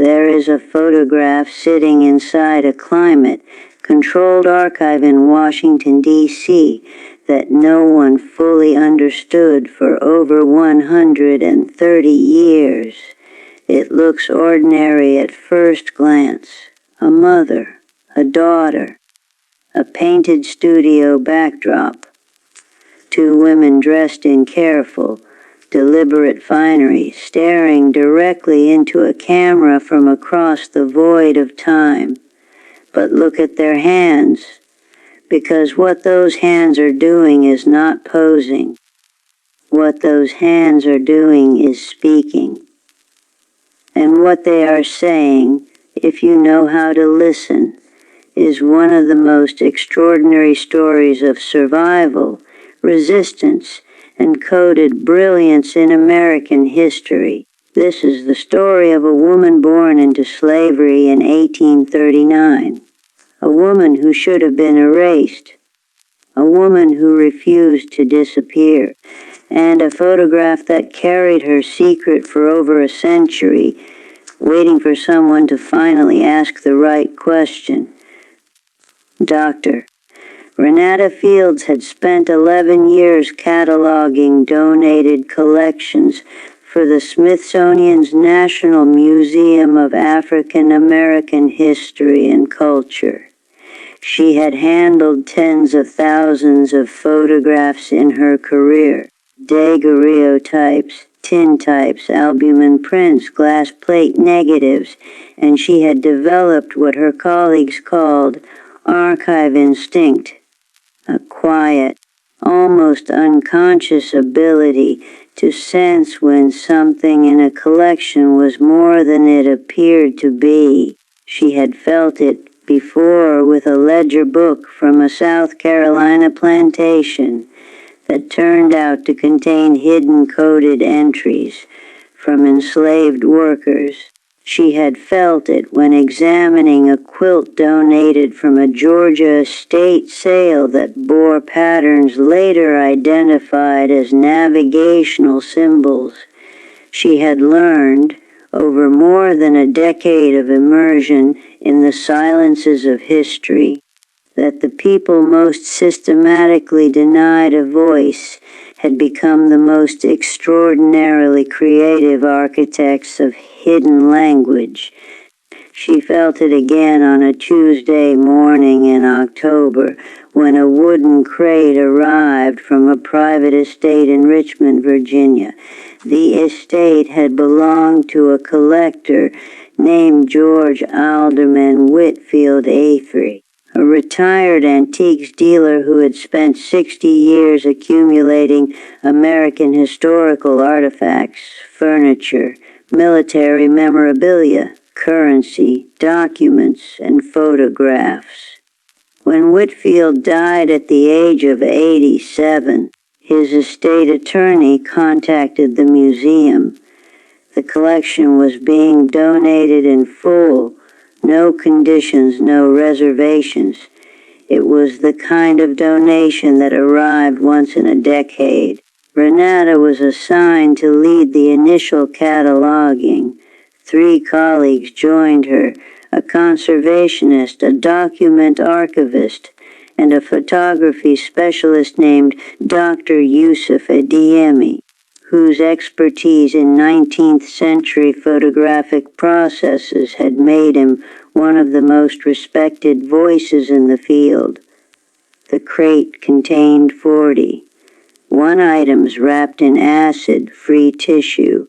There is a photograph sitting inside a climate-controlled archive in Washington, D.C. that no one fully understood for over 130 years. It looks ordinary at first glance. A mother, a daughter, a painted studio backdrop. Two women dressed in careful, deliberate finery, staring directly into a camera from across the void of time. But look at their hands, because what those hands are doing is not posing. What those hands are doing is speaking. And what they are saying, if you know how to listen, is one of the most extraordinary stories of survival, resistance, encoded brilliance in American history. This is the story of a woman born into slavery in 1839. A woman who should have been erased. A woman who refused to disappear. And a photograph that carried her secret for over a century, waiting for someone to finally ask the right question. Dr. Renata Fields had spent 11 years cataloging donated collections for the Smithsonian's National Museum of African American History and Culture. She had handled tens of thousands of photographs in her career, daguerreotypes, tintypes, albumin prints, glass plate negatives, and she had developed what her colleagues called archive instinct, a quiet, almost unconscious ability to sense when something in a collection was more than it appeared to be. She had felt it before with a ledger book from a South Carolina plantation that turned out to contain hidden coded entries from enslaved workers. She had felt it when examining a quilt donated from a Georgia estate sale that bore patterns later identified as navigational symbols. She had learned, over more than a decade of immersion in the silences of history, that the people most systematically denied a voice had become the most extraordinarily creative architects of hidden language. She felt it again on a Tuesday morning in October when a wooden crate arrived from a private estate in Richmond, Virginia. The estate had belonged to a collector named George Alderman Whitfield Avery, a retired antiques dealer who had spent 60 years accumulating American historical artifacts, furniture, military memorabilia, currency, documents, and photographs. When Whitfield died at the age of 87, his estate attorney contacted the museum. The collection was being donated in full. No conditions, no reservations. It was the kind of donation that arrived once in a decade. Renata was assigned to lead the initial cataloging. 3 colleagues joined her, a conservationist, a document archivist, and a photography specialist named Dr. Yusuf Adeyemi, whose expertise in 19th century photographic processes had made him one of the most respected voices in the field. The crate contained 41 items wrapped in acid-free tissue.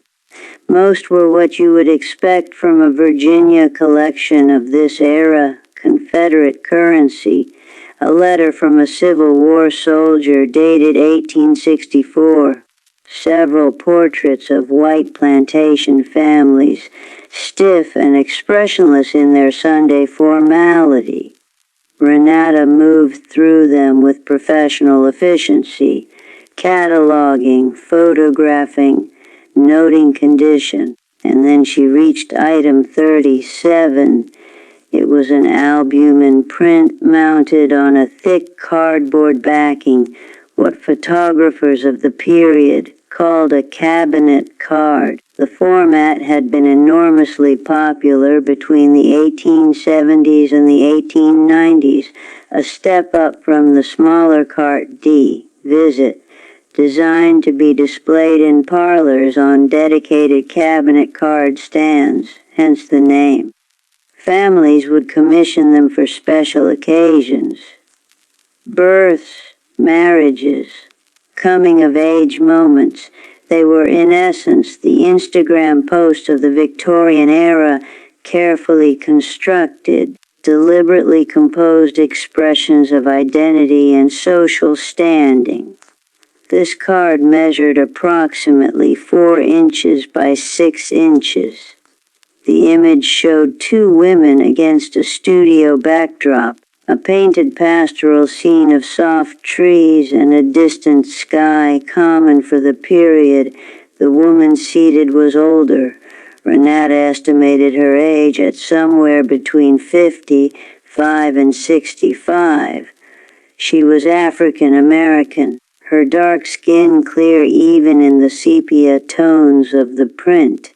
Most were what you would expect from a Virginia collection of this era: Confederate currency, a letter from a Civil War soldier dated 1864, several portraits of white plantation families, stiff and expressionless in their Sunday formality. Renata moved through them with professional efficiency, cataloging, photographing, noting condition, and then she reached item 37. It was an albumin print mounted on a thick cardboard backing, what photographers of the period called a cabinet card. The format had been enormously popular between the 1870s and the 1890s, a step up from the smaller Cart D, Visit, designed to be displayed in parlors on dedicated cabinet card stands, hence the name. Families would commission them for special occasions. Births, marriages, coming-of-age moments. They were in essence the Instagram post of the Victorian era, carefully constructed, deliberately composed expressions of identity and social standing. This card measured approximately 4 inches by 6 inches. The image showed 2 women against a studio backdrop, a painted pastoral scene of soft trees and a distant sky common for the period. The woman seated was older. Renata estimated her age at somewhere between 55 and 65. She was African American, her dark skin clear even in the sepia tones of the print.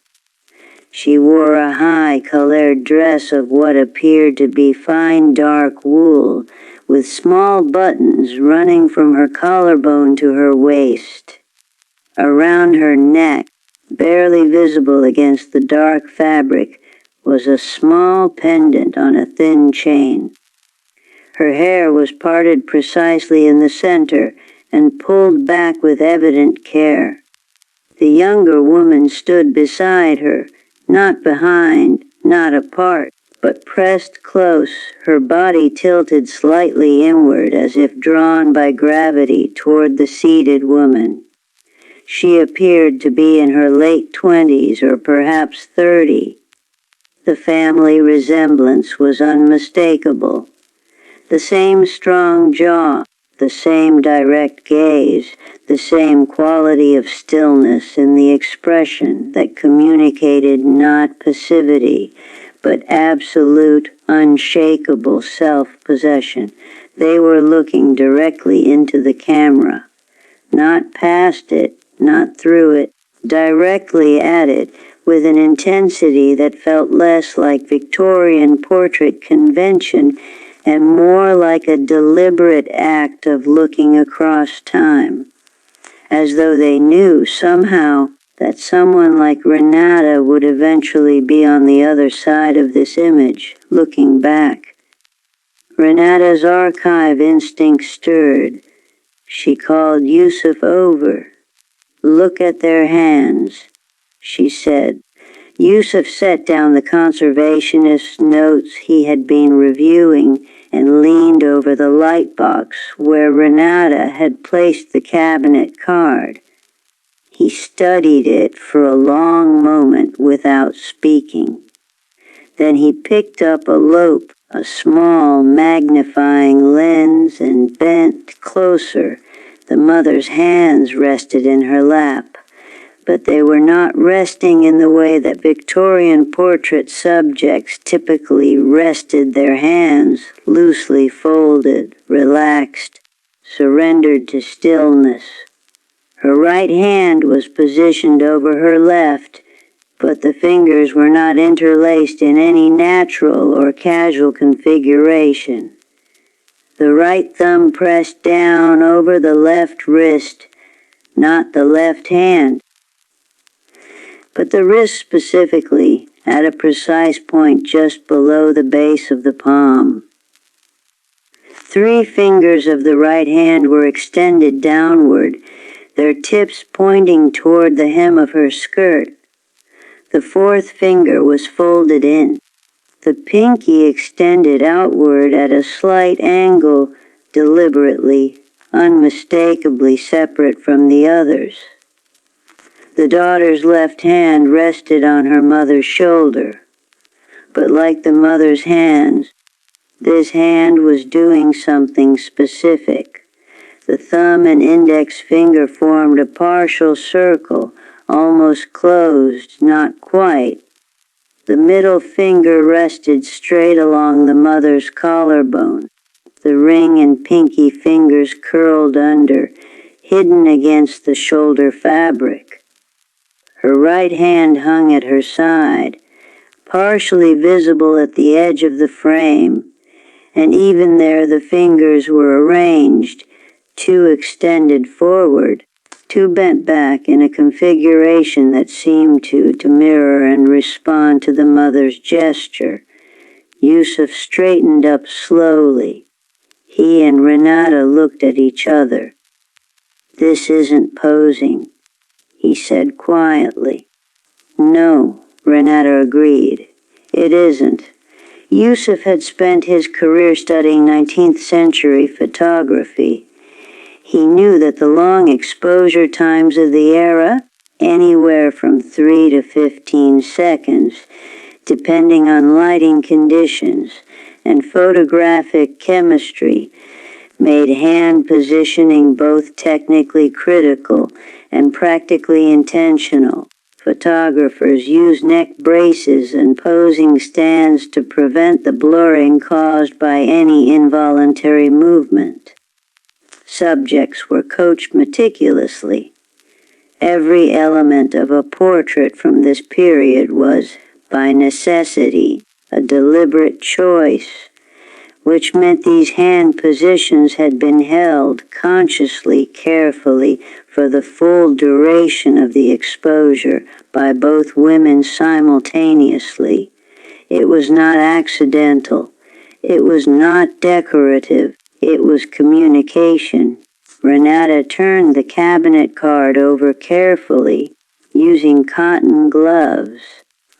She wore a high-colored dress of what appeared to be fine dark wool, with small buttons running from her collarbone to her waist. Around her neck, barely visible against the dark fabric, was a small pendant on a thin chain. Her hair was parted precisely in the center and pulled back with evident care. The younger woman stood beside her, not behind, not apart, but pressed close, her body tilted slightly inward as if drawn by gravity toward the seated woman. She appeared to be in her late 20s or perhaps 30. The family resemblance was unmistakable. The same strong jaw, the same direct gaze, the same quality of stillness in the expression that communicated not passivity, but absolute, unshakable self-possession. They were looking directly into the camera, not past it, not through it, directly at it, with an intensity that felt less like Victorian portrait convention and more like a deliberate act of looking across time, as though they knew somehow that someone like Renata would eventually be on the other side of this image, looking back. Renata's archive instinct stirred. She called Yusuf over. "Look at their hands," she said. Yusuf set down the conservationist notes he had been reviewing and leaned over the light box where Renata had placed the cabinet card. He studied it for a long moment without speaking. Then he picked up a lope, a small magnifying lens, and bent closer. The mother's hands rested in her lap, but they were not resting in the way that Victorian portrait subjects typically rested their hands, loosely folded, relaxed, surrendered to stillness. Her right hand was positioned over her left, but the fingers were not interlaced in any natural or casual configuration. The right thumb pressed down over the left wrist, not the left hand, but the wrist specifically, at a precise point just below the base of the palm. 3 fingers of the right hand were extended downward, their tips pointing toward the hem of her skirt. The 4th finger was folded in. The pinky extended outward at a slight angle, deliberately, unmistakably separate from the others. The daughter's left hand rested on her mother's shoulder, but like the mother's hands, this hand was doing something specific. The thumb and index finger formed a partial circle, almost closed, not quite. The middle finger rested straight along the mother's collarbone. The ring and pinky fingers curled under, hidden against the shoulder fabric. Her right hand hung at her side, partially visible at the edge of the frame, and even there the fingers were arranged, two extended forward, two bent back in a configuration that seemed to mirror and respond to the mother's gesture. Yusuf straightened up slowly. He and Renata looked at each other. "This isn't posing," he said quietly. "No," Renata agreed. "It isn't." Yusuf had spent his career studying 19th century photography. He knew that the long exposure times of the era, anywhere from 3 to 15 seconds, depending on lighting conditions and photographic chemistry, made hand positioning both technically critical and practically intentional. Photographers use neck braces and posing stands to prevent the blurring caused by any involuntary movement. Subjects were coached meticulously. Every element of a portrait from this period was, by necessity, a deliberate choice, which meant these hand positions had been held consciously, carefully, for the full duration of the exposure by both women simultaneously. It was not accidental. It was not decorative. It was communication. Renata turned the cabinet card over carefully, using cotton gloves.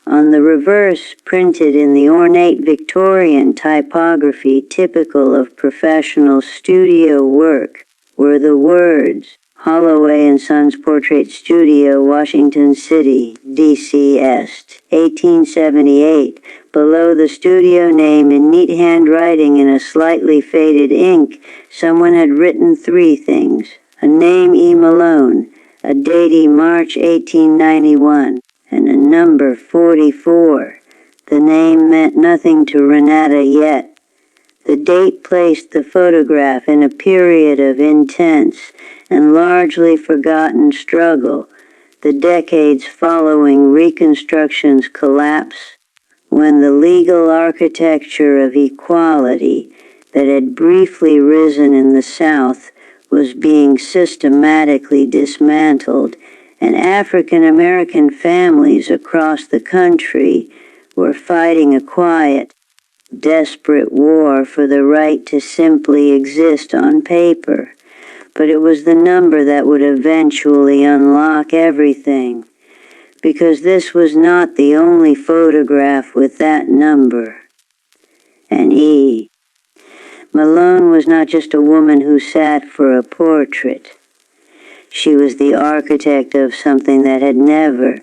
On the reverse, printed in the ornate Victorian typography typical of professional studio work, were the words, "Holloway & Sons Portrait Studio, Washington City, D.C. Est, 1878, below the studio name in neat handwriting in a slightly faded ink. Someone had written three things: a name E. Malone, a date E. March 1891, and a number 44. The name meant nothing to Renata yet. The date placed the photograph in a period of intense and largely forgotten struggle, the decades following Reconstruction's collapse, when the legal architecture of equality that had briefly risen in the South was being systematically dismantled, and African American families across the country were fighting a quiet, desperate war for the right to simply exist on paper. But it was the number that would eventually unlock everything, because this was not the only photograph with that number. An E. Malone was not just a woman who sat for a portrait. She was the architect of something that had never,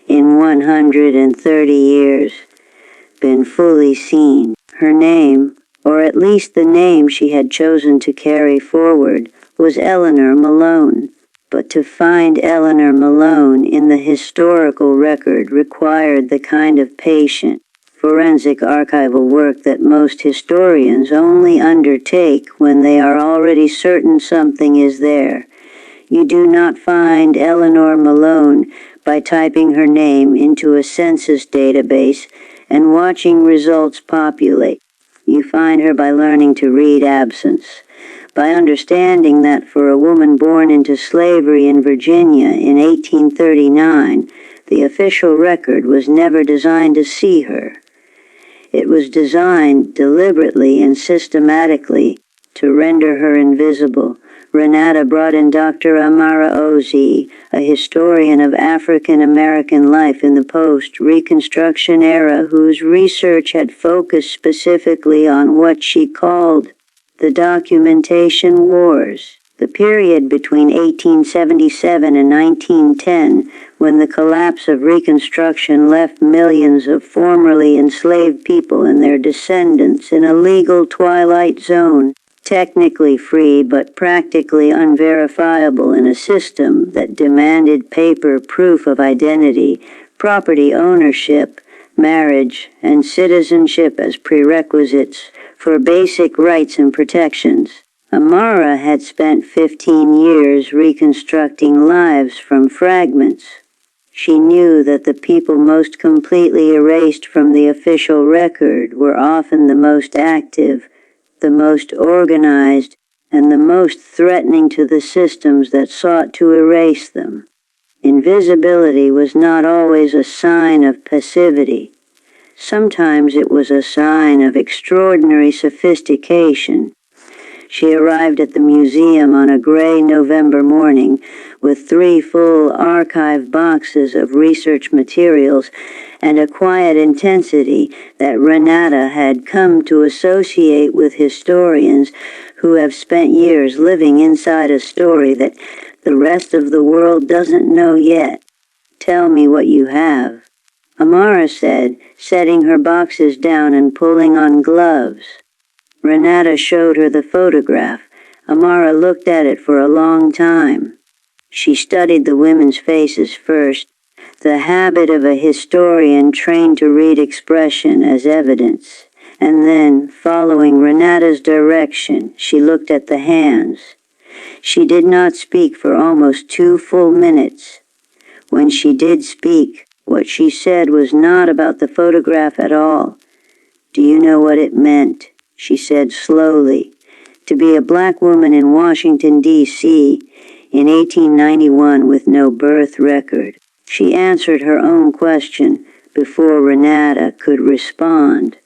in 130 years, been fully seen. Her name, or at least the name she had chosen to carry forward, was Eleanor Malone. But to find Eleanor Malone in the historical record required the kind of patient, forensic archival work that most historians only undertake when they are already certain something is there. You do not find Eleanor Malone by typing her name into a census database and watching results populate. You find her by learning to read absence, by understanding that for a woman born into slavery in Virginia in 1839, the official record was never designed to see her. It was designed deliberately and systematically to render her invisible. Renata brought in Dr. Amara Ozi, a historian of African American life in the post-Reconstruction era, whose research had focused specifically on what she called the documentation wars, the period between 1877 and 1910, when the collapse of Reconstruction left millions of formerly enslaved people and their descendants in a legal twilight zone, technically free but practically unverifiable in a system that demanded paper proof of identity, property ownership, marriage, and citizenship as prerequisites for basic rights and protections. Amara had spent 15 years reconstructing lives from fragments. She knew that the people most completely erased from the official record were often the most active, the most organized, and the most threatening to the systems that sought to erase them. Invisibility was not always a sign of passivity. Sometimes it was a sign of extraordinary sophistication. She arrived at the museum on a gray November morning with 3 full archive boxes of research materials and a quiet intensity that Renata had come to associate with historians who have spent years living inside a story that the rest of the world doesn't know yet. "Tell me what you have," Amara said, setting her boxes down and pulling on gloves. Renata showed her the photograph. Amara looked at it for a long time. She studied the women's faces first, the habit of a historian trained to read expression as evidence, and then, following Renata's direction, she looked at the hands. She did not speak for almost 2 full minutes. When she did speak, what she said was not about the photograph at all. "Do you know what it meant?" she said slowly, "to be a black woman in Washington, D.C. in 1891 with no birth record?" She answered her own question before Renata could respond.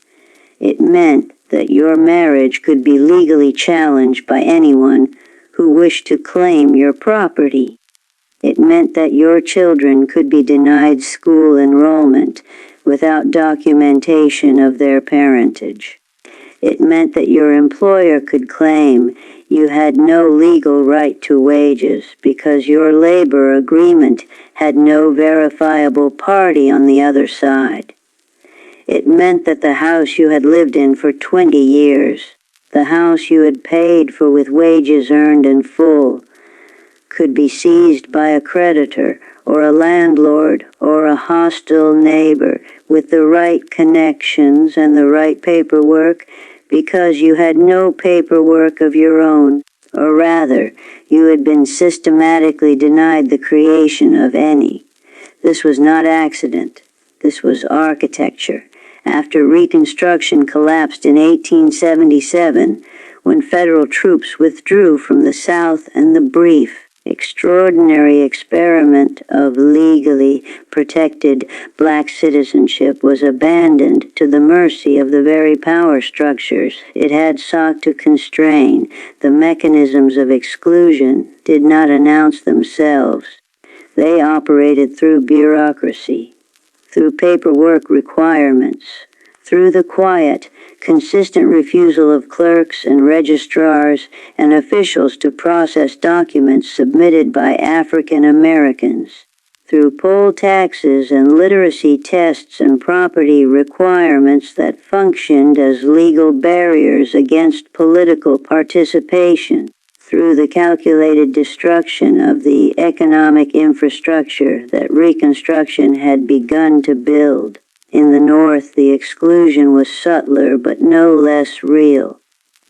"It meant that your marriage could be legally challenged by anyone who wished to claim your property. It meant that your children could be denied school enrollment without documentation of their parentage. It meant that your employer could claim you had no legal right to wages because your labor agreement had no verifiable party on the other side. It meant that the house you had lived in for 20 years, the house you had paid for with wages earned in full, could be seized by a creditor or a landlord or a hostile neighbor with the right connections and the right paperwork because you had no paperwork of your own, or rather, you had been systematically denied the creation of any. This was not accident. This was architecture. After Reconstruction collapsed in 1877, when federal troops withdrew from the South and the brief, extraordinary experiment of legally protected black citizenship was abandoned to the mercy of the very power structures it had sought to constrain. The mechanisms of exclusion did not announce themselves. They operated through bureaucracy, through paperwork requirements, through the quiet, consistent refusal of clerks and registrars and officials to process documents submitted by African Americans, through poll taxes and literacy tests and property requirements that functioned as legal barriers against political participation, through the calculated destruction of the economic infrastructure that Reconstruction had begun to build. In the North, the exclusion was subtler but no less real.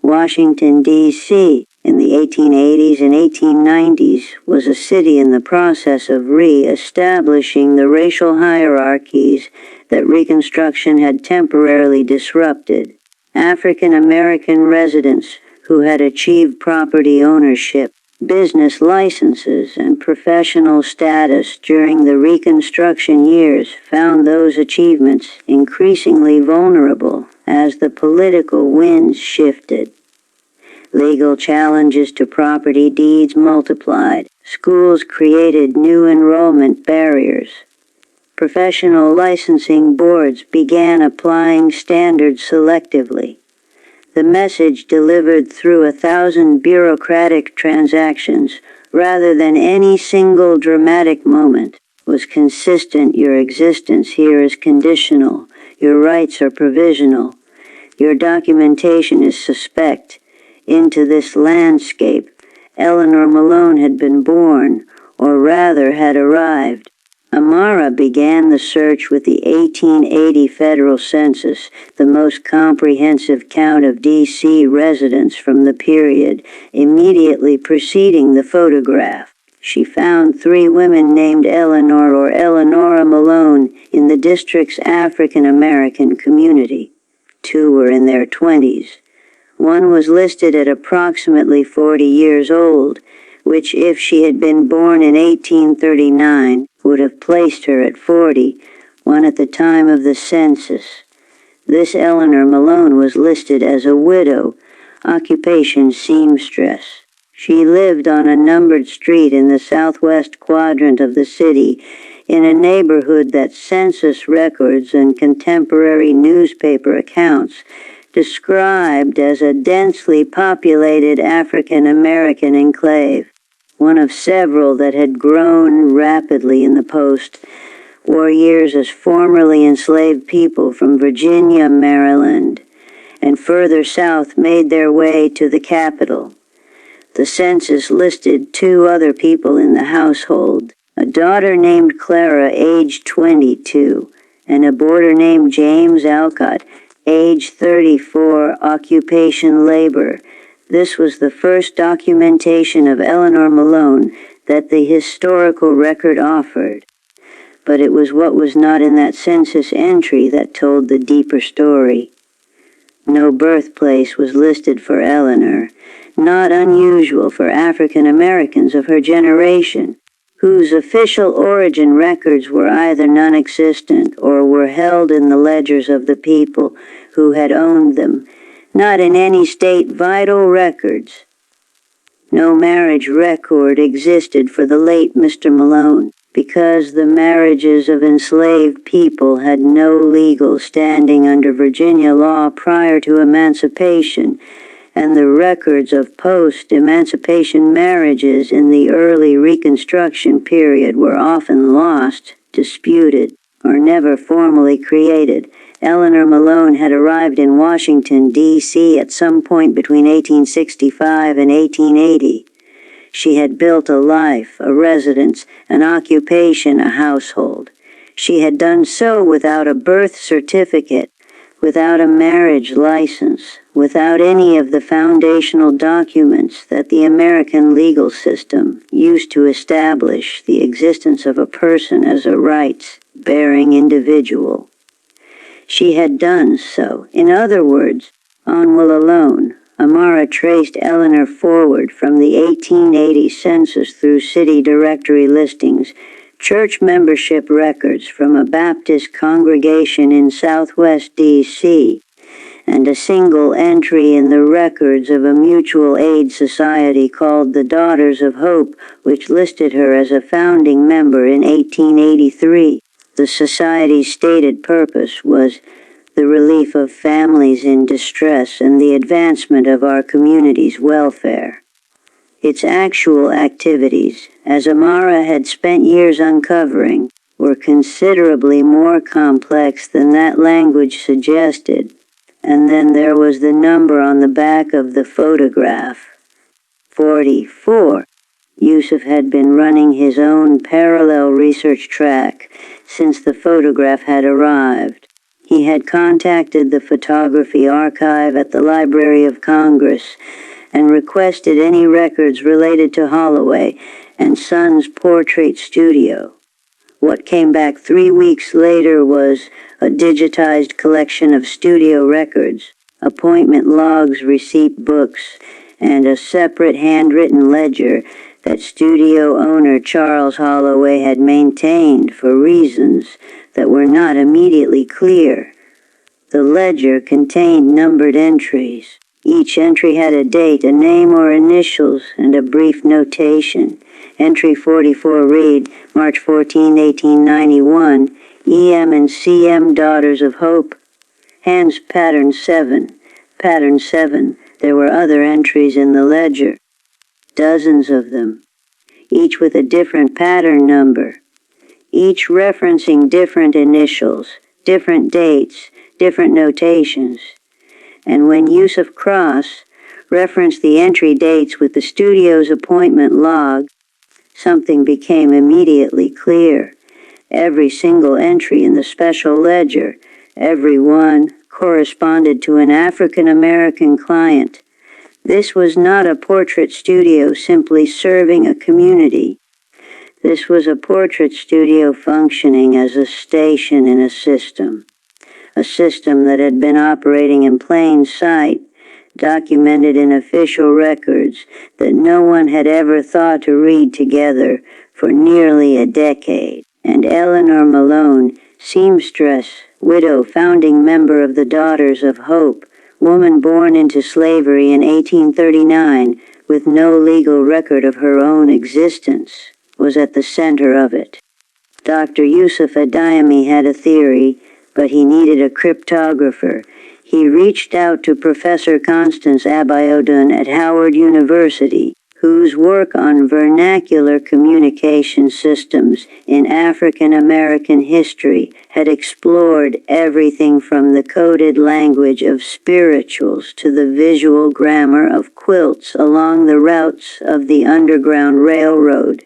Washington, D.C., in the 1880s and 1890s, was a city in the process of re-establishing the racial hierarchies that Reconstruction had temporarily disrupted. African American residents who had achieved property ownership, business licenses, and professional status during the Reconstruction years found those achievements increasingly vulnerable as the political winds shifted. Legal challenges to property deeds multiplied. Schools created new enrollment barriers. Professional licensing boards began applying standards selectively. The message delivered through 1,000 bureaucratic transactions rather than any single dramatic moment was consistent. Your existence here is conditional. Your rights are provisional. Your documentation is suspect. Into this landscape, Eleanor Malone had been born, or rather had arrived. Amara began the search with the 1880 federal census, the most comprehensive count of D.C. residents from the period immediately preceding the photograph. She found 3 women named Eleanor or Eleanor Malone in the district's African American community. 2 were in their 20s. One was listed at approximately 40 years old, which, if she had been born in 1839, would have placed her at 40, one at the time of the census. This Eleanor Malone was listed as a widow, occupation seamstress. She lived on a numbered street in the southwest quadrant of the city, in a neighborhood that census records and contemporary newspaper accounts described as a densely populated African American enclave, one of several that had grown rapidly in the post-war years as formerly enslaved people from Virginia, Maryland, and further south made their way to the capital. The census listed 2 other people in the household, a daughter named Clara, age 22, and a boarder named James Alcott, age 34, occupation labor. This was the first documentation of Eleanor Malone that the historical record offered. But it was what was not in that census entry that told the deeper story. No birthplace was listed for Eleanor, not unusual for African Americans of her generation, whose official origin records were either non-existent or were held in the ledgers of the people who had owned them, not in any state vital records. No marriage record existed for the late Mr. Malone, because the marriages of enslaved people had no legal standing under Virginia law prior to emancipation, and the records of post-emancipation marriages in the early Reconstruction period were often lost, disputed, or never formally created. Eleanor Malone had arrived in Washington, D.C. at some point between 1865 and 1880. She had built a life, a residence, an occupation, a household. She had done so without a birth certificate, without a marriage license, without any of the foundational documents that the American legal system used to establish the existence of a person as a rights-bearing individual. She had done so. In other words, on will alone, Amara traced Eleanor forward from the 1880 census through city directory listings, church membership records from a Baptist congregation in southwest D.C., and a single entry in the records of a mutual aid society called the Daughters of Hope, which listed her as a founding member in 1883. The society's stated purpose was the relief of families in distress and the advancement of our community's welfare. Its actual activities, as Amara had spent years uncovering, were considerably more complex than that language suggested. And then there was the number on the back of the photograph. 44. Yusuf had been running his own parallel research track since the photograph had arrived. He had contacted the photography archive at the Library of Congress and requested any records related to Holloway and Son's portrait studio. What came back 3 weeks later was a digitized collection of studio records, appointment logs, receipt books, and a separate handwritten ledger that studio owner Charles Holloway had maintained for reasons that were not immediately clear. The ledger contained numbered entries. Each entry had a date, a name or initials, and a brief notation. Entry 44 read, March 14, 1891, EM and CM Daughters of Hope. Hands pattern 7. Pattern 7. There were other entries in the ledger. Dozens of them. Each with a different pattern number. Each referencing different initials, different dates, different notations. And when Yusuf Cross referenced the entry dates with the studio's appointment log, something became immediately clear. Every single entry in the special ledger, every one, corresponded to an African American client. This was not a portrait studio simply serving a community. This was a portrait studio functioning as a station in a system that had been operating in plain sight, documented in official records that no one had ever thought to read together for nearly a decade. And Eleanor Malone, seamstress, widow, founding member of the Daughters of Hope, woman born into slavery in 1839 with no legal record of her own existence, was at the center of it. Dr. Yusuf Adayami had a theory, but he needed a cryptographer. He reached out to Professor Constance Abiodun at Howard University, whose work on vernacular communication systems in African American history had explored everything from the coded language of spirituals to the visual grammar of quilts along the routes of the Underground Railroad.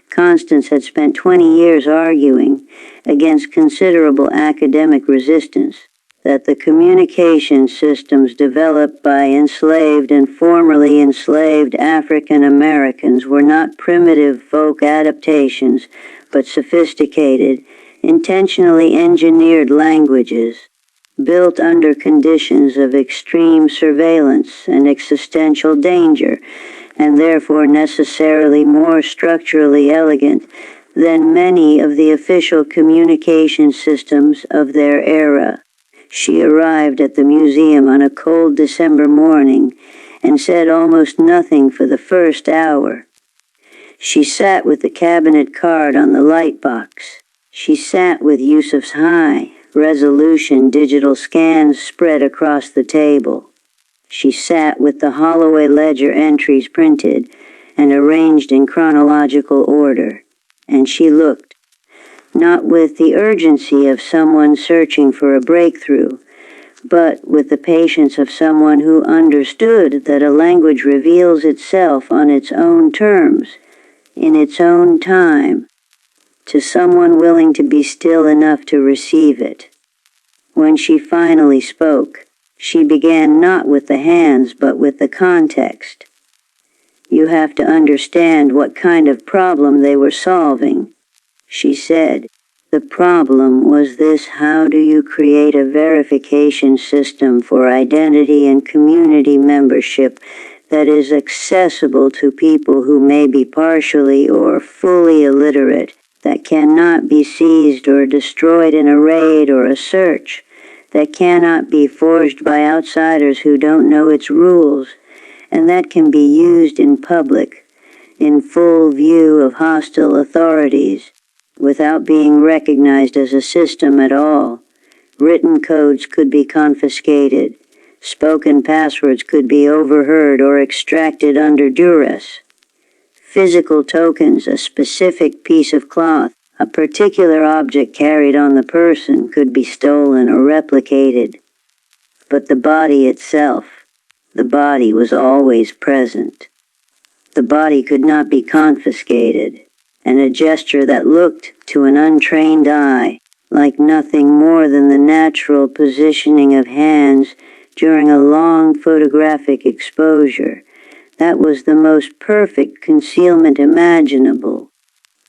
Constance had spent 20 years arguing, against considerable academic resistance, that the communication systems developed by enslaved and formerly enslaved African Americans were not primitive folk adaptations, but sophisticated, intentionally engineered languages, built under conditions of extreme surveillance and existential danger, and therefore necessarily more structurally elegant than many of the official communication systems of their era. She arrived at the museum on a cold December morning and said almost nothing for the first hour. She sat with the cabinet card on the light box. She sat with Yusuf's high-resolution digital scans spread across the table. She sat with the Holloway Ledger entries printed and arranged in chronological order. And she looked, not with the urgency of someone searching for a breakthrough, but with the patience of someone who understood that a language reveals itself on its own terms, in its own time, to someone willing to be still enough to receive it. When she finally spoke, she began not with the hands but with the context. You have to understand what kind of problem they were solving. She said, the problem was this: how do you create a verification system for identity and community membership that is accessible to people who may be partially or fully illiterate, that cannot be seized or destroyed in a raid or a search, that cannot be forged by outsiders who don't know its rules, and that can be used in public, in full view of hostile authorities, without being recognized as a system at all. Written codes could be confiscated. Spoken passwords could be overheard or extracted under duress. Physical tokens, a specific piece of cloth, a particular object carried on the person, could be stolen or replicated. But the body itself, the body was always present. The body could not be confiscated, and a gesture that looked, to an untrained eye, like nothing more than the natural positioning of hands during a long photographic exposure, that was the most perfect concealment imaginable.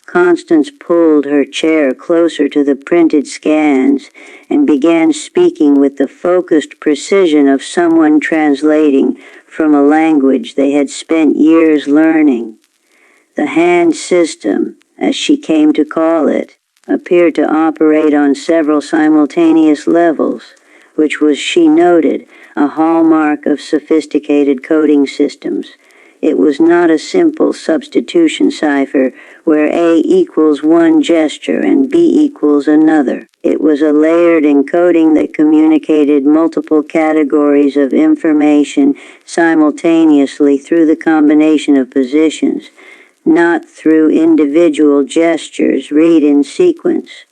Constance pulled her chair closer to the printed scans and began speaking with the focused precision of someone translating from a language they had spent years learning. The hand system, as she came to call it, appeared to operate on several simultaneous levels, which was, she noted, a hallmark of sophisticated coding systems. It was not a simple substitution cipher where A equals one gesture and B equals another. It was a layered encoding that communicated multiple categories of information simultaneously through the combination of positions, not through individual gestures read in sequence.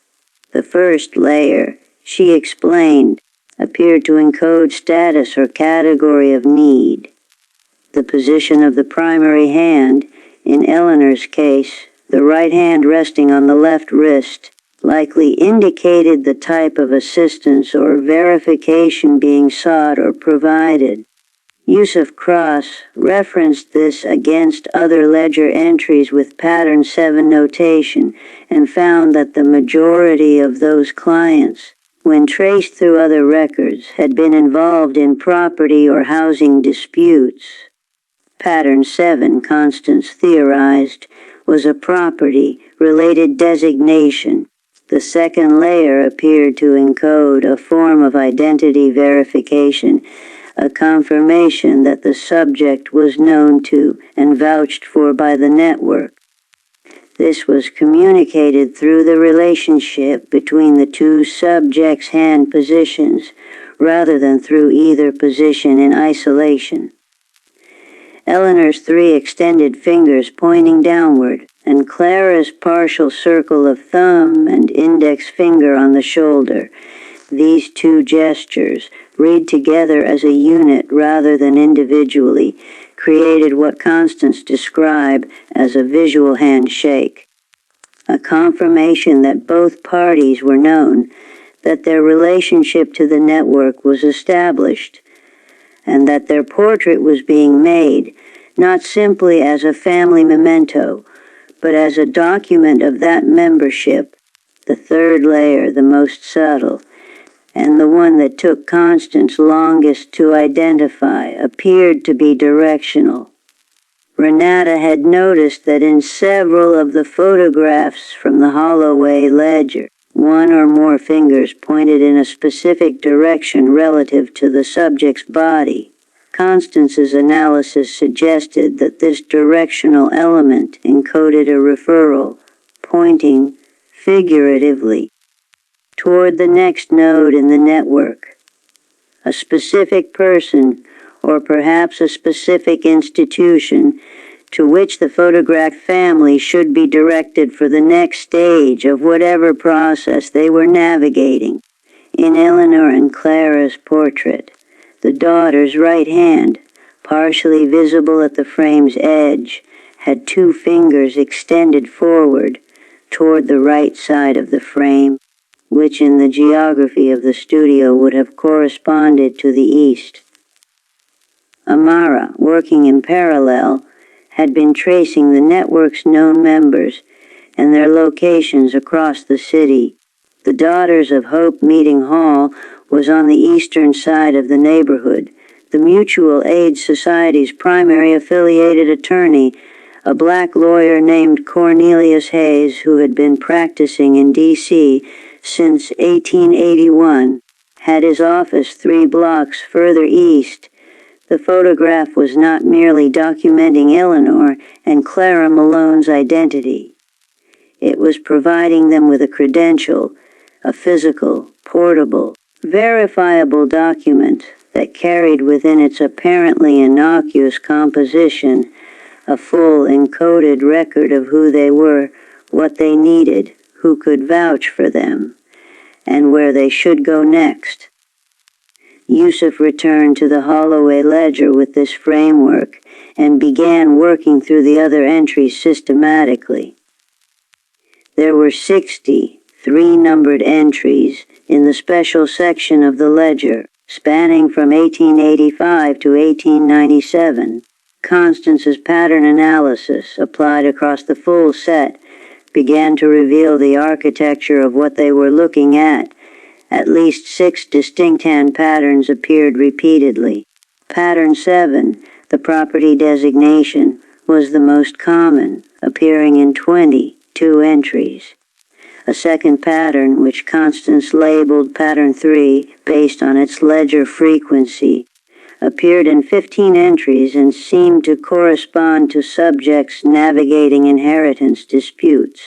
The first layer, she explained, appeared to encode status or category of need. The position of the primary hand, in Eleanor's case, the right hand resting on the left wrist, likely indicated the type of assistance or verification being sought or provided. Yusuf Cross referenced this against other ledger entries with pattern 7 notation and found that the majority of those clients, when traced through other records, had been involved in property or housing disputes. Pattern 7, Constance theorized, was a property-related designation. The second layer appeared to encode a form of identity verification, a confirmation that the subject was known to and vouched for by the network. This was communicated through the relationship between the two subjects' hand positions, rather than through either position in isolation. Eleanor's 3 extended fingers pointing downward, and Clara's partial circle of thumb and index finger on the shoulder. These 2 gestures, read together as a unit rather than individually, created what Constance described as a visual handshake, a confirmation that both parties were known, that their relationship to the network was established, and that their portrait was being made, not simply as a family memento, but as a document of that membership, the third layer, the most subtle, and the one that took Constance longest to identify, appeared to be directional. Renata had noticed that in several of the photographs from the Holloway ledger, 1 or more fingers pointed in a specific direction relative to the subject's body. Constance's analysis suggested that this directional element encoded a referral, pointing, figuratively, toward the next node in the network. A specific person, or perhaps a specific institution, to which the photographed family should be directed for the next stage of whatever process they were navigating. In Eleanor and Clara's portrait, the daughter's right hand, partially visible at the frame's edge, had 2 fingers extended forward toward the right side of the frame, which in the geography of the studio would have corresponded to the east. Amara, working in parallel, had been tracing the network's known members and their locations across the city. The Daughters of Hope Meeting Hall was on the eastern side of the neighborhood. The Mutual Aid Society's primary affiliated attorney, a black lawyer named Cornelius Hayes, who had been practicing in D.C. since 1881, had his office 3 blocks further east. The photograph was not merely documenting Eleanor and Clara Malone's identity. It was providing them with a credential, a physical, portable, verifiable document that carried within its apparently innocuous composition a full encoded record of who they were, what they needed, who could vouch for them, and where they should go next. Yusuf returned to the Holloway ledger with this framework and began working through the other entries systematically. There were 60 3-numbered entries in the special section of the ledger, spanning from 1885 to 1897. Constance's pattern analysis, applied across the full set, began to reveal the architecture of what they were looking at. At least 6 distinct hand patterns appeared repeatedly. Pattern 7, the property designation, was the most common, appearing in 22 entries. A second pattern, which Constance labeled Pattern 3 based on its ledger frequency, appeared in 15 entries and seemed to correspond to subjects navigating inheritance disputes.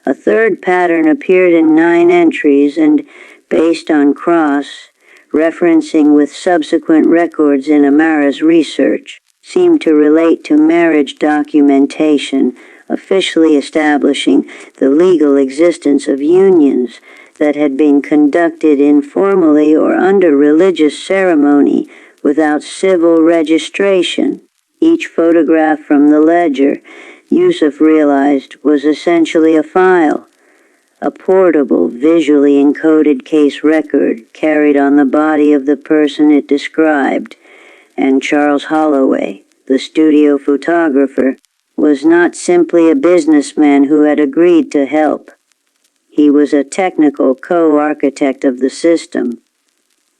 A third pattern appeared in 9 entries and, based on Cross, referencing with subsequent records in Amara's research, seemed to relate to marriage documentation, officially establishing the legal existence of unions that had been conducted informally or under religious ceremony without civil registration. Each photograph from the ledger, Yusuf realized, was essentially a file, a portable, visually encoded case record carried on the body of the person it described, And Charles Holloway, the studio photographer, was not simply a businessman who had agreed to help. He was a technical co-architect of the system.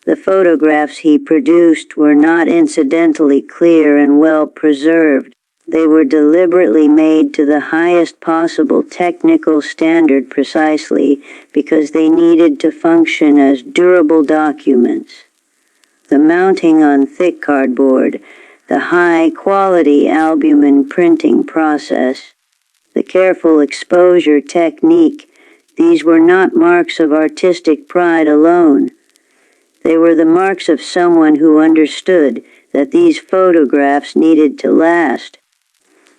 The photographs he produced were not incidentally clear and well preserved. They were deliberately made to the highest possible technical standard precisely because they needed to function as durable documents. The mounting on thick cardboard, the high-quality albumin printing process, the careful exposure technique, these were not marks of artistic pride alone. They were the marks of someone who understood that these photographs needed to last,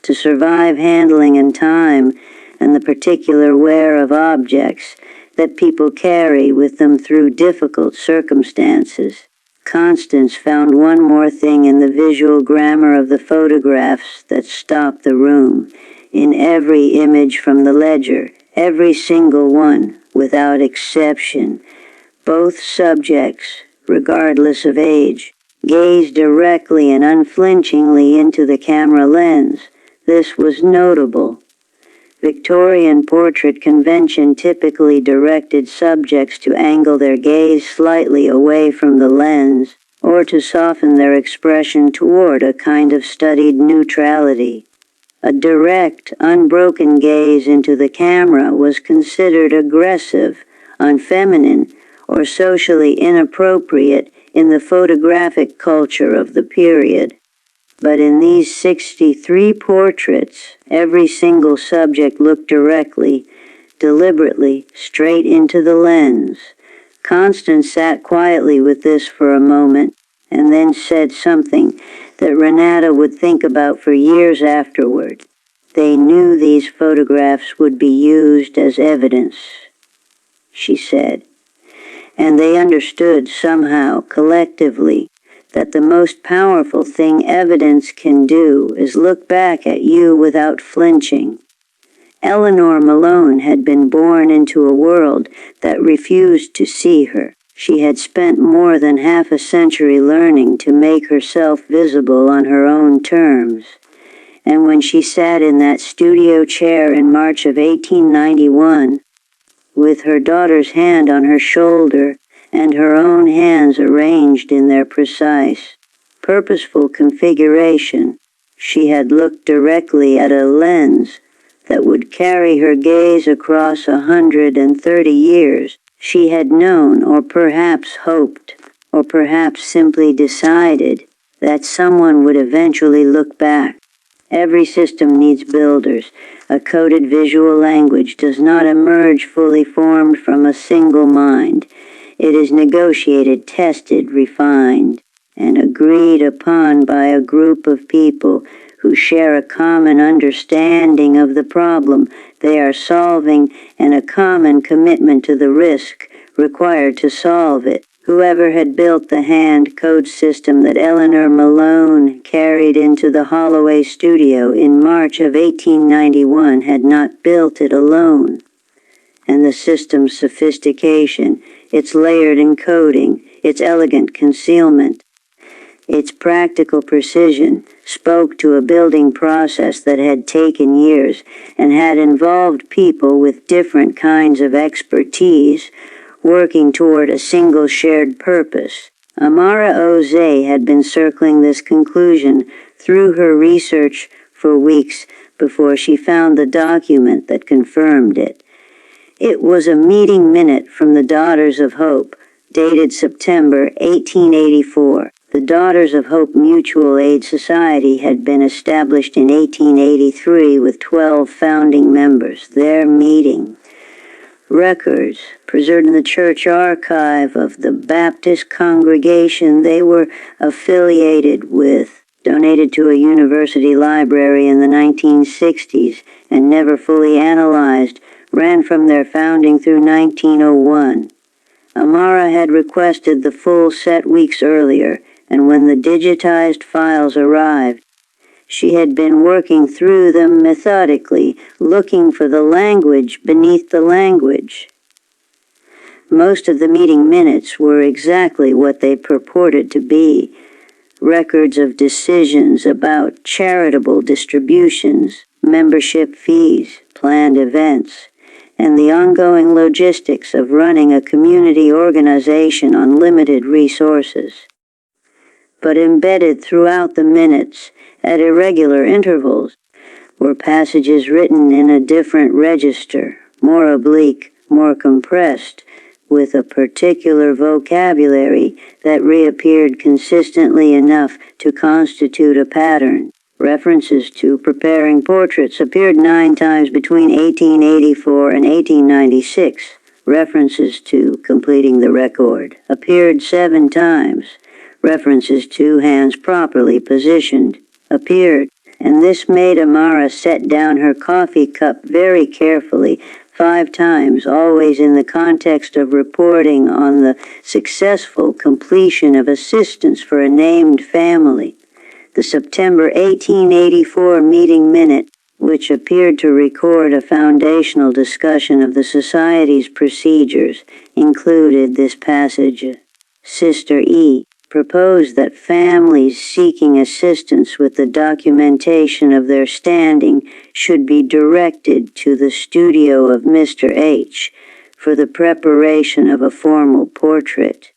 to survive handling and time and the particular wear of objects that people carry with them through difficult circumstances. Constance found one more thing in the visual grammar of the photographs that stopped the room. In every image from the ledger, every single one, without exception, both subjects, regardless of age, gazed directly and unflinchingly into the camera lens. This was notable. Victorian portrait convention typically directed subjects to angle their gaze slightly away from the lens, or to soften their expression toward a kind of studied neutrality. A direct, unbroken gaze into the camera was considered aggressive, unfeminine, or socially inappropriate in the photographic culture of the period. But in these 63 portraits, every single subject looked directly, deliberately, straight into the lens. Constance sat quietly with this for a moment, and then said something that Renata would think about for years afterward. They knew these photographs would be used as evidence, she said. And they understood somehow, collectively, that the most powerful thing evidence can do is look back at you without flinching. Eleanor Malone had been born into a world that refused to see her. She had spent more than half a century learning to make herself visible on her own terms. And when she sat in that studio chair in March of 1891, with her daughter's hand on her shoulder and her own hands arranged in their precise, purposeful configuration, she had looked directly at a lens that would carry her gaze across 130 years. She had known, or perhaps hoped, or perhaps simply decided, that someone would eventually look back. Every system needs builders. A coded visual language does not emerge fully formed from a single mind. It is negotiated, tested, refined, and agreed upon by a group of people who share a common understanding of the problem they are solving and a common commitment to the risk required to solve it. Whoever had built the hand code system that Eleanor Malone carried into the Holloway studio in March of 1891 had not built it alone. And the system's sophistication, its layered encoding, its elegant concealment, its practical precision spoke to a building process that had taken years and had involved people with different kinds of expertise working toward a single shared purpose. Amara Oze had been circling this conclusion through her research for weeks before she found the document that confirmed it. It was a meeting minute from the Daughters of Hope, dated September 1884. The Daughters of Hope Mutual Aid Society had been established in 1883 with 12 founding members. Their meeting. Records preserved in the church archive of the Baptist congregation they were affiliated with, donated to a university library in the 1960s and never fully analyzed, ran from their founding through 1901. Amara had requested the full set weeks earlier, and when the digitized files arrived, she had been working through them methodically, looking for the language beneath the language. Most of the meeting minutes were exactly what they purported to be, records of decisions about charitable distributions, membership fees, planned events, and the ongoing logistics of running a community organization on limited resources. But embedded throughout the minutes, at irregular intervals, were passages written in a different register, more oblique, more compressed, with a particular vocabulary that reappeared consistently enough to constitute a pattern. References to preparing portraits appeared 9 times between 1884 and 1896. References to completing the record appeared 7 times. References to hands properly positioned appeared, and this made Amara set down her coffee cup very carefully 5 times, always in the context of reporting on the successful completion of assistance for a named family. The September 1884 meeting minute, which appeared to record a foundational discussion of the Society's procedures, included this passage. Sister E. proposed that families seeking assistance with the documentation of their standing should be directed to the studio of Mr. H. for the preparation of a formal portrait,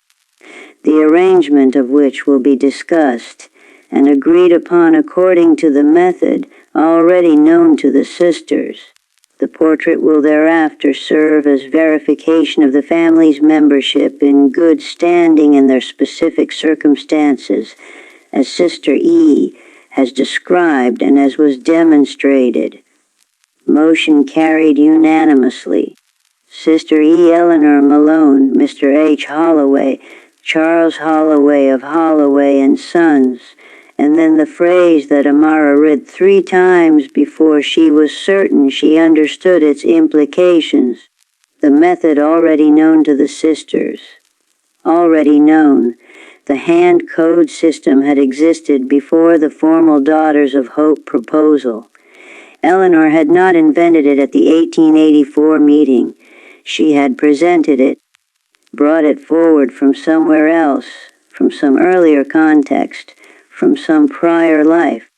the arrangement of which will be discussed and agreed upon according to the method already known to the sisters. The portrait will thereafter serve as verification of the family's membership in good standing in their specific circumstances, as Sister E. has described and as was demonstrated. Motion carried unanimously. Sister E. Eleanor Malone, Mr. H. Holloway, Charles Holloway of Holloway and Sons, and then the phrase that Amara read 3 times before she was certain she understood its implications. The method already known to the sisters. Already known. The hand code system had existed before the formal Daughters of Hope proposal. Eleanor had not invented it at the 1884 meeting. She had presented it, brought it forward from somewhere else, from some earlier context, from some prior life,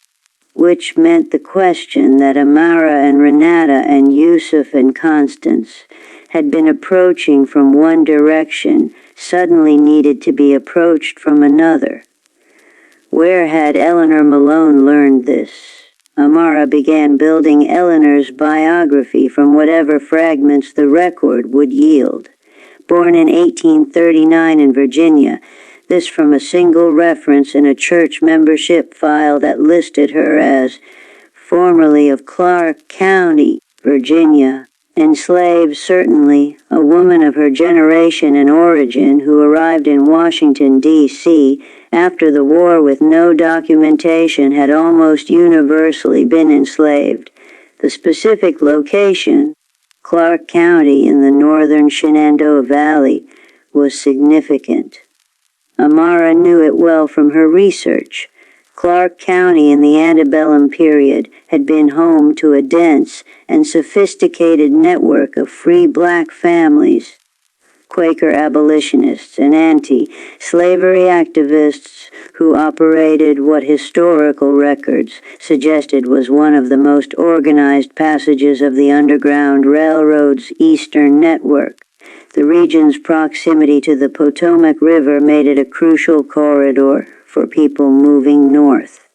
which meant the question that Amara and Renata and Yusuf and Constance had been approaching from one direction suddenly needed to be approached from another. Where had Eleanor Malone learned this? Amara began building Eleanor's biography from whatever fragments the record would yield. Born in 1839 in Virginia, this from a single reference in a church membership file that listed her as formerly of Clark County, Virginia, enslaved certainly, a woman of her generation and origin who arrived in Washington, D.C. after the war with no documentation had almost universally been enslaved. The specific location, Clark County in the northern Shenandoah Valley, was significant. Amara knew it well from her research. Clark County in the antebellum period had been home to a dense and sophisticated network of free black families, Quaker abolitionists and anti-slavery activists who operated what historical records suggested was one of the most organized passages of the Underground Railroad's eastern network. The region's proximity to the Potomac River made it a crucial corridor for people moving north.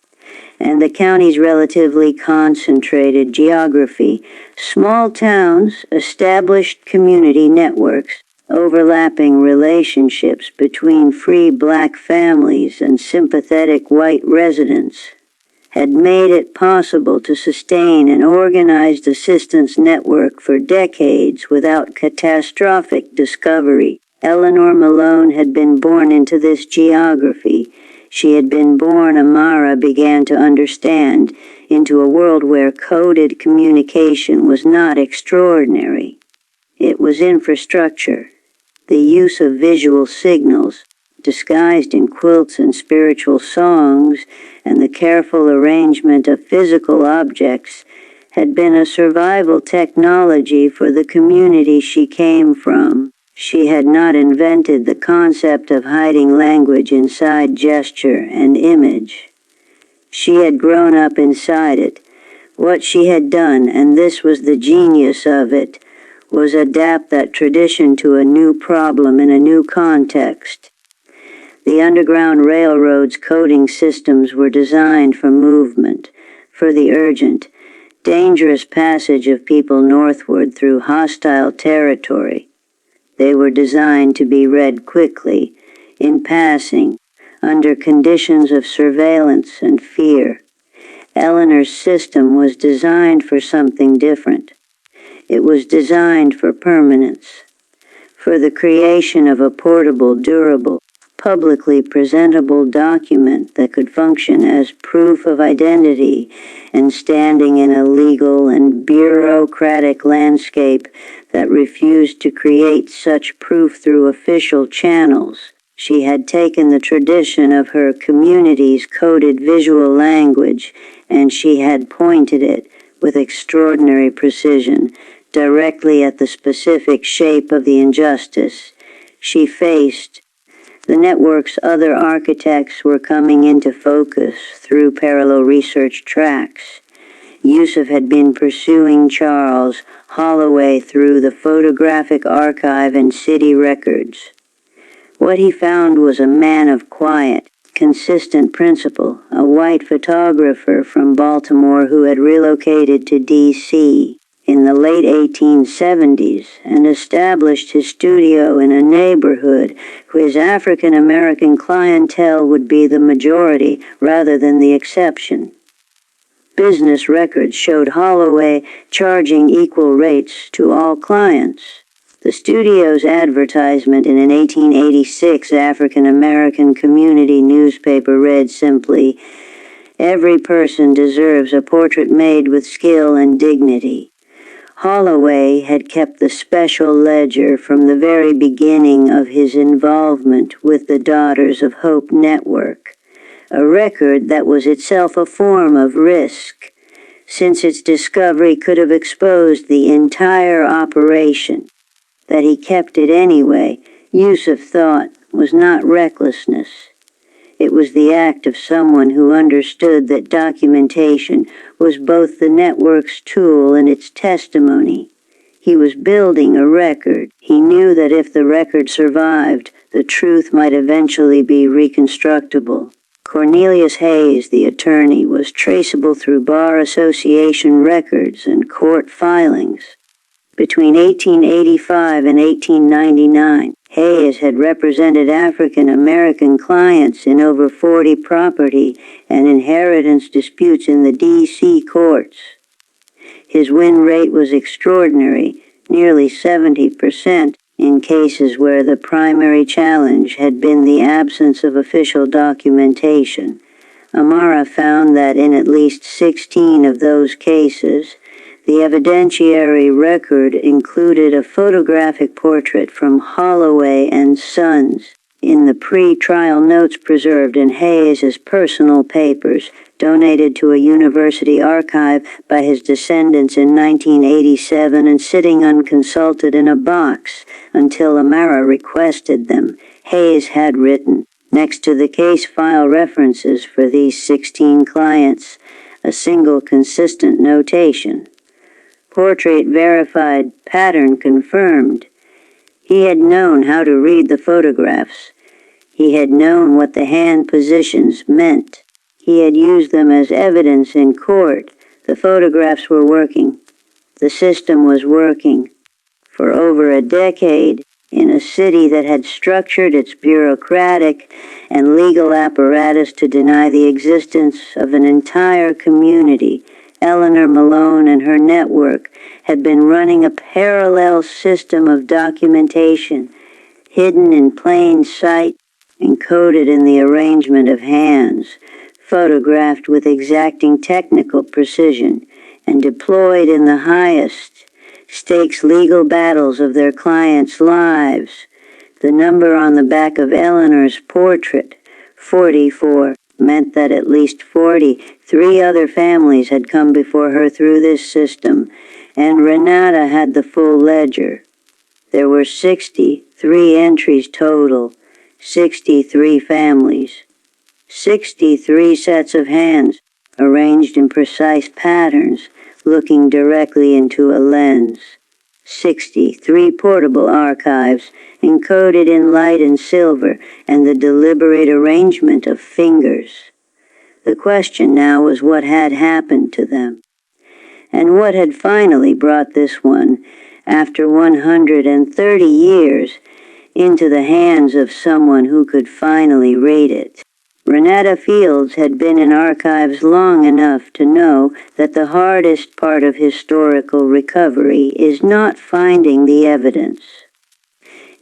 And the county's relatively concentrated geography, small towns, established community networks, overlapping relationships between free black families and sympathetic white residents, had made it possible to sustain an organized assistance network for decades without catastrophic discovery. Eleanor Malone had been born into this geography. She had been born, Amara began to understand, into a world where coded communication was not extraordinary. It was infrastructure, the use of visual signals, disguised in quilts and spiritual songs, and the careful arrangement of physical objects had been a survival technology for the community she came from. She had not invented the concept of hiding language inside gesture and image. She had grown up inside it. What she had done, and this was the genius of it, was adapt that tradition to a new problem in a new context. The Underground Railroad's coding systems were designed for movement, for the urgent, dangerous passage of people northward through hostile territory. They were designed to be read quickly, in passing, under conditions of surveillance and fear. Eleanor's system was designed for something different. It was designed for permanence, for the creation of a portable, durable, publicly presentable document that could function as proof of identity and standing in a legal and bureaucratic landscape that refused to create such proof through official channels. She had taken the tradition of her community's coded visual language, and she had pointed it, with extraordinary precision, directly at the specific shape of the injustice she faced. The network's other architects were coming into focus through parallel research tracks. Yusuf had been pursuing Charles Holloway through the photographic archive and city records. What he found was a man of quiet, consistent principle, a white photographer from Baltimore who had relocated to D.C. in the late 1870s and established his studio in a neighborhood where his African-American clientele would be the majority rather than the exception. Business records showed Holloway charging equal rates to all clients. The studio's advertisement in an 1886 African-American community newspaper read simply, "Every person deserves a portrait made with skill and dignity." Holloway had kept the special ledger from the very beginning of his involvement with the Daughters of Hope Network, a record that was itself a form of risk, since its discovery could have exposed the entire operation. That he kept it anyway, Yusuf thought, was not recklessness. It was the act of someone who understood that documentation was both the network's tool and its testimony. He was building a record. He knew that if the record survived, the truth might eventually be reconstructible. Cornelius Hayes, the attorney, was traceable through Bar Association records and court filings. Between 1885 and 1899, Hayes had represented African American clients in over 40 property and inheritance disputes in the D.C. courts. His win rate was extraordinary, nearly 70%, in cases where the primary challenge had been the absence of official documentation. Amara found that in at least 16 of those cases, the evidentiary record included a photographic portrait from Holloway and Sons. In the pre-trial notes preserved in Hayes's personal papers, donated to a university archive by his descendants in 1987 and sitting unconsulted in a box until Amara requested them, Hayes had written, next to the case file references for these 16 clients, a single consistent notation. Portrait verified, pattern confirmed. He had known how to read the photographs. He had known what the hand positions meant. He had used them as evidence in court. The photographs were working. The system was working. For over a decade, in a city that had structured its bureaucratic and legal apparatus to deny the existence of an entire community, Eleanor Malone and her network had been running a parallel system of documentation, hidden in plain sight, encoded in the arrangement of hands, photographed with exacting technical precision, and deployed in the highest stakes legal battles of their clients' lives. The number on the back of Eleanor's portrait, 44, meant that at least 43 other families had come before her through this system, and Renata had the full ledger. There were 63 entries total, 63 families, 63 sets of hands arranged in precise patterns, looking directly into a lens. 63 portable archives, encoded in light and silver, and the deliberate arrangement of fingers. The question now was what had happened to them, and what had finally brought this one, after 130 years, into the hands of someone who could finally read it. Renata Fields had been in archives long enough to know that the hardest part of historical recovery is not finding the evidence.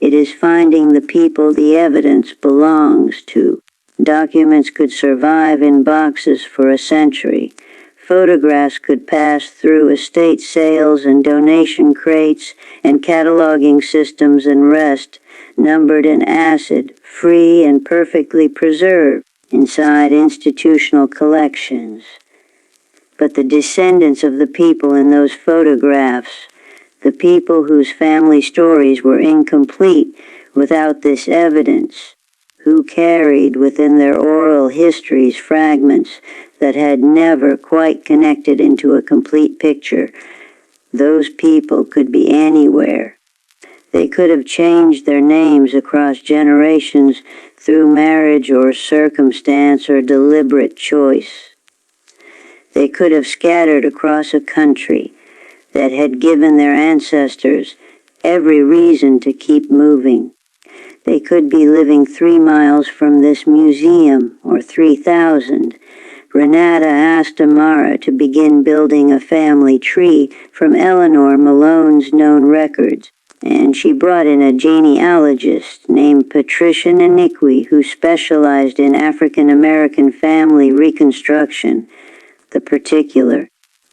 It is finding the people the evidence belongs to. Documents could survive in boxes for a century. Photographs could pass through estate sales and donation crates and cataloging systems and rest, numbered in acid, free and perfectly preserved inside institutional collections. But the descendants of the people in those photographs, the people whose family stories were incomplete without this evidence, who carried within their oral histories fragments that had never quite connected into a complete picture, those people could be anywhere. They could have changed their names across generations through marriage or circumstance or deliberate choice. They could have scattered across a country that had given their ancestors every reason to keep moving. They could be living 3 miles from this museum, or 3,000. Renata asked Amara to begin building a family tree from Eleanor Malone's known records, and she brought in a genealogist named Patricia Naniqui who specialized in African American family reconstruction, the particular,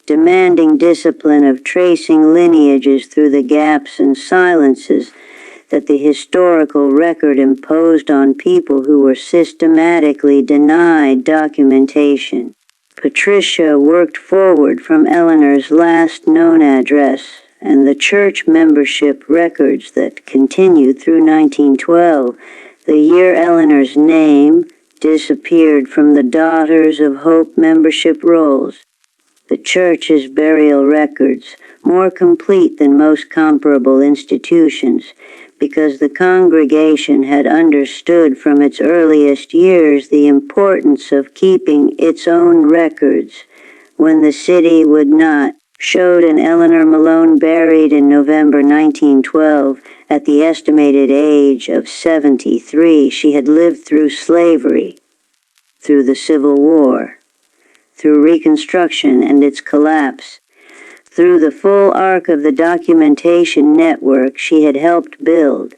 demanding discipline of tracing lineages through the gaps and silences that the historical record imposed on people who were systematically denied documentation. Patricia worked forward from Eleanor's last known address and the church membership records that continued through 1912, the year Eleanor's name disappeared from the Daughters of Hope membership rolls. The church's burial records, more complete than most comparable institutions, because the congregation had understood from its earliest years the importance of keeping its own records when the city would not, showed an Eleanor Malone buried in November 1912 at the estimated age of 73. She had lived through slavery, through the Civil War, through Reconstruction and its collapse, through the full arc of the documentation network she had helped build.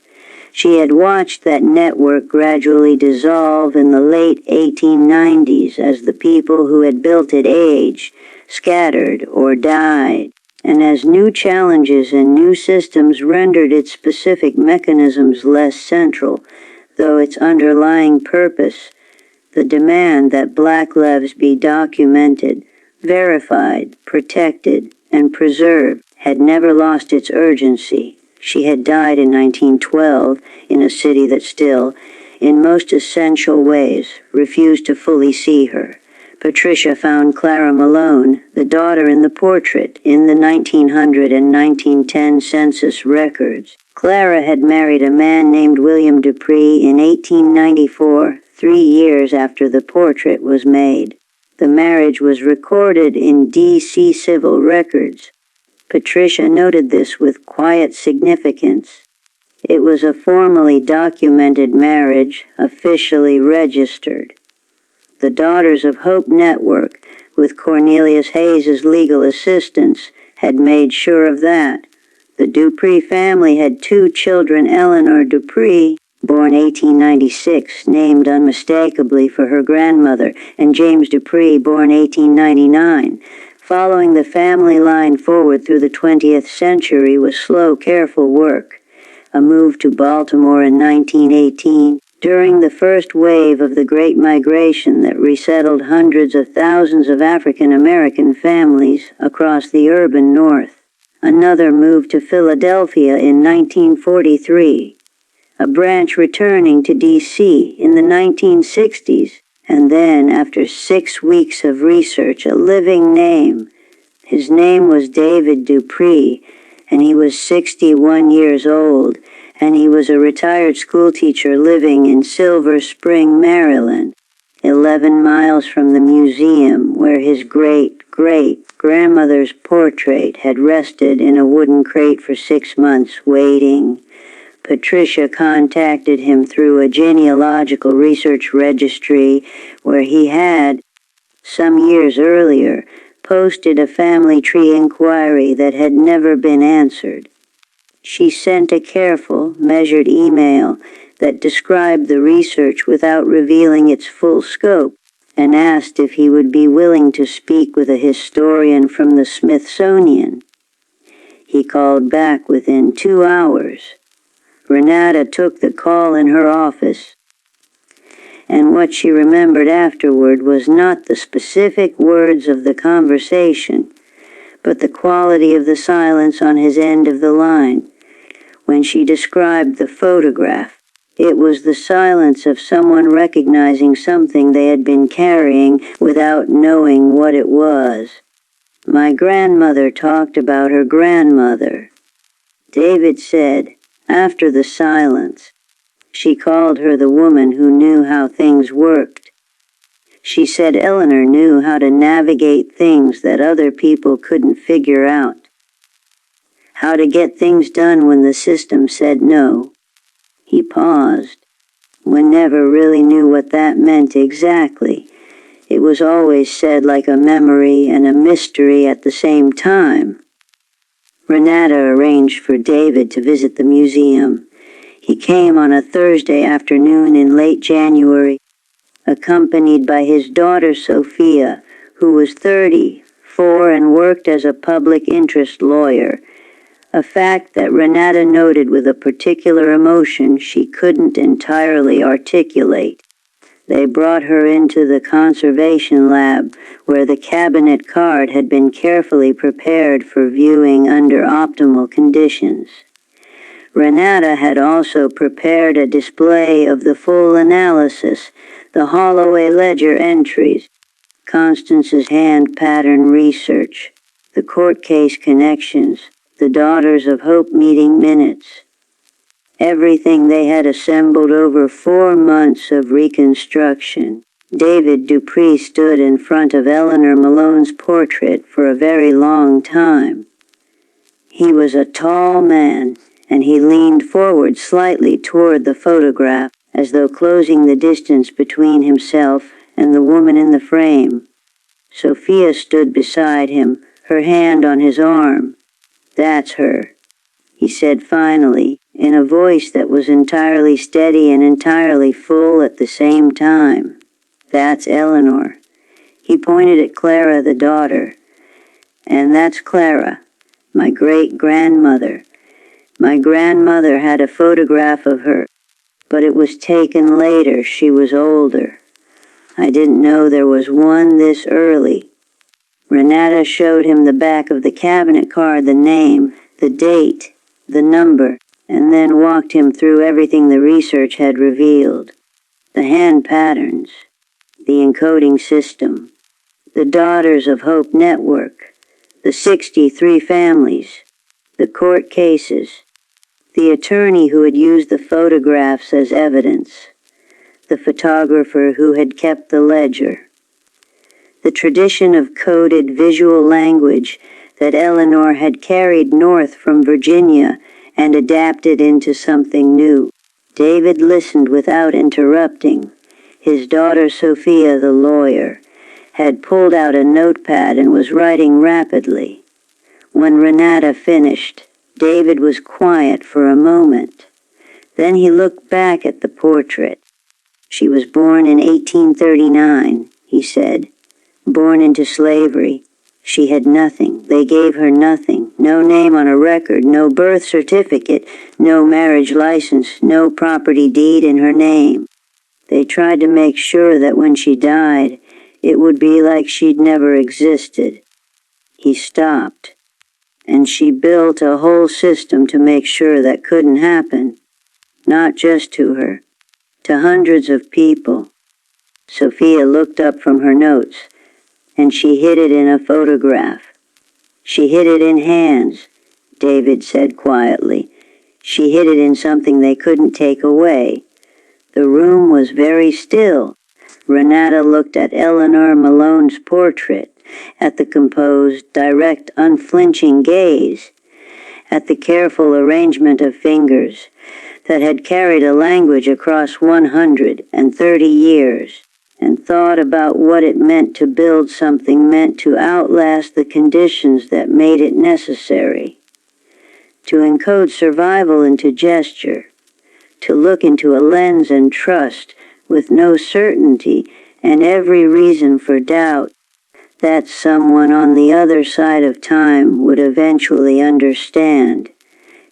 She had watched that network gradually dissolve in the late 1890s as the people who had built it aged, scattered, or died, and as new challenges and new systems rendered its specific mechanisms less central, though its underlying purpose, the demand that Black lives be documented, verified, protected, and preserved, had never lost its urgency. She had died in 1912 in a city that still, in most essential ways, refused to fully see her. Patricia found Clara Malone, the daughter in the portrait, in the 1900 and 1910 census records. Clara had married a man named William Dupree in 1894, 3 years after the portrait was made. The marriage was recorded in D.C. civil records. Patricia noted this with quiet significance. It was a formally documented marriage, officially registered. The Daughters of Hope Network, with Cornelius Hayes' legal assistance, had made sure of that. The Dupree family had 2 children, Eleanor Dupree, born 1896, named unmistakably for her grandmother, and James Dupree, born 1899. Following the family line forward through the 20th century was slow, careful work. A move to Baltimore in 1918, during the first wave of the Great Migration that resettled hundreds of thousands of African American families across the urban North. Another moved to Philadelphia in 1943. A branch returning to D.C. in the 1960s, and then, after 6 weeks of research, a living name. His name was David Dupree, and he was 61 years old, and he was a retired schoolteacher living in Silver Spring, Maryland, 11 miles from the museum where his great-great-grandmother's portrait had rested in a wooden crate for 6 months, waiting. Patricia contacted him through a genealogical research registry where he had, some years earlier, posted a family tree inquiry that had never been answered. She sent a careful, measured email that described the research without revealing its full scope, and asked if he would be willing to speak with a historian from the Smithsonian. He called back within 2 hours. Renata took the call in her office, and what she remembered afterward was not the specific words of the conversation, but the quality of the silence on his end of the line. When she described the photograph, it was the silence of someone recognizing something they had been carrying without knowing what it was. My grandmother talked about her grandmother. David said, after the silence, she called her the woman who knew how things worked. She said Eleanor knew how to navigate things that other people couldn't figure out. How to get things done when the system said no. He paused. One never really knew what that meant exactly. It was always said like a memory and a mystery at the same time. Renata arranged for David to visit the museum. He came on a Thursday afternoon in late January, accompanied by his daughter Sophia, who was 34 and worked as a public interest lawyer, a fact that Renata noted with a particular emotion she couldn't entirely articulate. They brought her into the conservation lab, where the cabinet card had been carefully prepared for viewing under optimal conditions. Renata had also prepared a display of the full analysis, the Holloway ledger entries, Constance's hand pattern research, the court case connections, the Daughters of Hope meeting minutes. Everything they had assembled over 4 months of reconstruction. David Dupree stood in front of Eleanor Malone's portrait for a very long time. He was a tall man, and he leaned forward slightly toward the photograph, as though closing the distance between himself and the woman in the frame. Sophia stood beside him, her hand on his arm. "That's her," he said finally, in a voice that was entirely steady and entirely full at the same time. "That's Eleanor." He pointed at Clara, the daughter. "And that's Clara, my great-grandmother. My grandmother had a photograph of her, but it was taken later. She was older. I didn't know there was one this early." Renata showed him the back of the cabinet card, the name, the date, the number, and then walked him through everything the research had revealed. The hand patterns, the encoding system, the Daughters of Hope network, the 63 families, the court cases, the attorney who had used the photographs as evidence, the photographer who had kept the ledger, the tradition of coded visual language that Eleanor had carried north from Virginia and adapted into something new. David listened without interrupting. His daughter Sophia, the lawyer, had pulled out a notepad and was writing rapidly. When Renata finished, David was quiet for a moment. Then he looked back at the portrait. "She was born in 1839, he said. Born into slavery. She had nothing. They gave her nothing. No name on a record, no birth certificate, no marriage license, no property deed in her name. They tried to make sure that when she died, it would be like she'd never existed." He stopped. and she built a whole system to make sure that couldn't happen. Not just to her, to hundreds of people. Sophia looked up from her notes, and she hid it in a photograph. She hid it in hands, David said quietly. She hid it in something they couldn't take away. The room was very still. Renata looked at Eleanor Malone's portrait, at the composed, direct, unflinching gaze, at the careful arrangement of fingers that had carried a language across 130 years, and thought about what it meant to build something meant to outlast the conditions that made it necessary, to encode survival into gesture, to look into a lens and trust with no certainty and every reason for doubt that someone on the other side of time would eventually understand.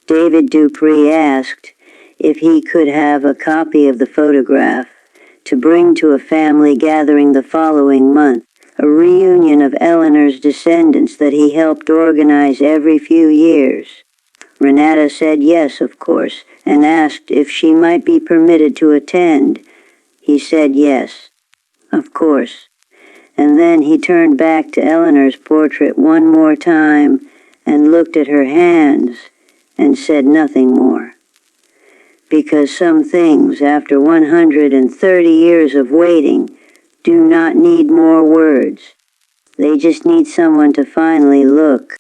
David Dupree asked if he could have a copy of the photograph to bring to a family gathering the following month, a reunion of Eleanor's descendants that he helped organize every few years. Renata said yes, of course, and asked if she might be permitted to attend. He said yes, of course. And then he turned back to Eleanor's portrait one more time and looked at her hands and said nothing more. Because some things, after 130 years of waiting, do not need more words. They just need someone to finally look